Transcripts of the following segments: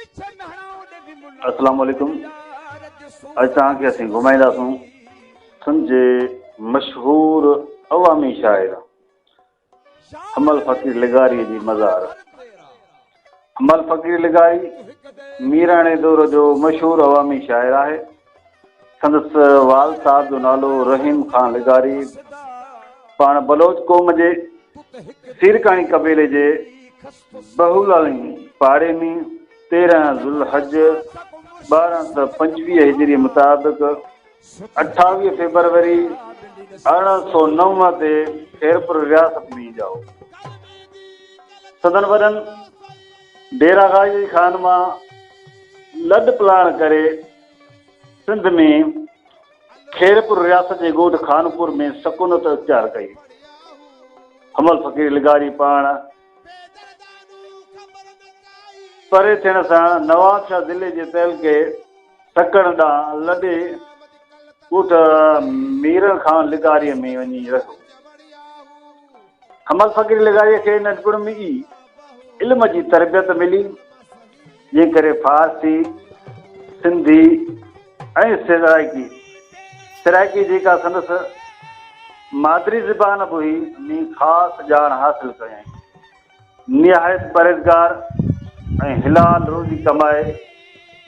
अस्सलाम वालेकुम। अॼु तव्हांखे असीं घुमाईंदासूं सिंध जे मशहूर अवामी शाइर हमल फ़कीर लिगारी जी मज़ार। हमल फ़कीर लिगारी मीराणे दौर जो मशहूर अवामी शाइर है। संदसि वाल साहब जो नालो रहीम खान लिगारी पाण बलोच क़ौम जे सीरकाणी कबीले जे बहुलाणी पाड़े में 13 ज़ुल्हज 1225 हिजरी मुताबिक़ 28 फरवरी 1809 ते खैरपुर रियासत में जाओ। सदन वॾनि डेरा गाजी खान मां लॾ प्लान करे सिंध में खैरपुर रियासत जे ॻोठ खानपुर में सकूनत इख्तियार कई। हमल फ़कीर लिगारी पाण परे थियण सां नवाबशाह ज़िले जे तहलके सकण ॾांहुं लॾे ॻोठ मीर खान लिगारीअ में वञी रहियो। हमल फ़कीर लिगारीअ खे नंढपण में ई इल्म जी तरबियत मिली, जंहिं करे फारसी, सिंधी ऐं सराइकी जेका संदसि मादरी ज़बान बि हुई में ख़ासि ॼाण हासिल कयईं। निहायत परहेज़गार ऐं हिलाल रोज़ी कमाए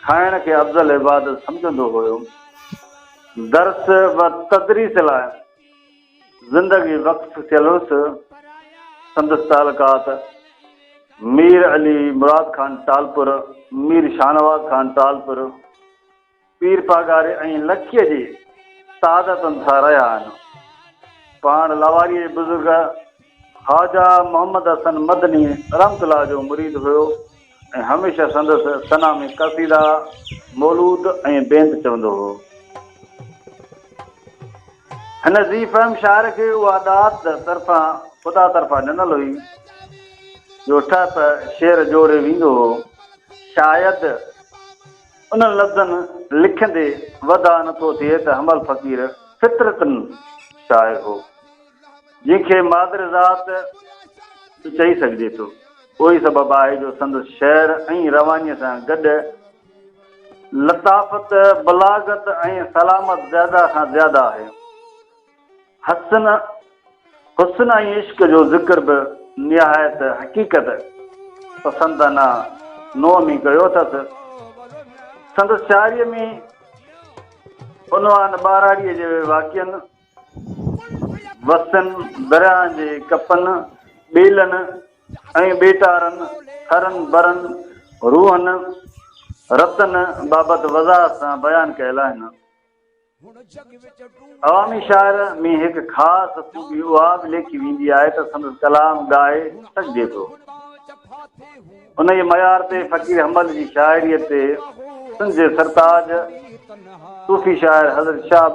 खाइण खे अफ़ज़ल इबादत सम्झंदो हुयो। दर्स व तदरीस लाइ ज़िंदगी वक़्फ़ थियल हुअसि। संदसि तालुकात मीर अली मुराद खान टालपुर, मीर शाहनवाज़ खान टालपुर, पीर पागारे ऐं लखीअ जे सादतनि सां रहिया आहिनि। पाण लावारीअ जे बुज़ुर्ग ख़्वाजा मोहम्मद हसन मदनी रहमतुल्लाह जो मुरीद हुयो ऐं हमेशह संदसि सना में क़सीदा, मौलूद ऐं बेंत चवंदो हो। हिन ज़ी फ़हम शाइर खे उहा दात तरफ़ां ख़ुदा तरफ़ां ॾिनल हुई जो ठप शेर जोड़े वेंदो हो। शायदि उन्हनि लफ़्ज़नि लिखंदे वधा नथो थिए त हमल फ़कीर फितरतन शाइर हो, जंहिंखे मादर ज़ात चई सघिजे थो। उहो ई सबबु आहे जो संदसि शेर ऐं रवानीअ सां गॾु लताफ़त, बलागत ऐं सलामत ज़्यादा खां ज़्यादा आहे। हुस्न ऐं इश्क जो ज़िक्र बि निहायत हक़ीक़त पसंदाना नोअ में कयो अथसि। संदसि शाइरीअ में उनवान ॿाराड़ीअ जे वाक़िअनि, वसनि, दरियाहनि जे कपनि, ॿेलनि ऐं ॿेटारनि, थरनि बरनि, रूहनि, रतनि बाबति वज़ाहत सां बयानु कयल आहिनि। अवामी शाइर में हिकु ख़ासि ख़ूबी उहा बि लेखी वेंदी आहे त संदसि कलाम ॻाए सघिजे थो। उन जे मयार ते फ़कीर हमल जी शाइरीअ ते सिंध जे सरताज सूफ़ी शाइर हज़रत शाह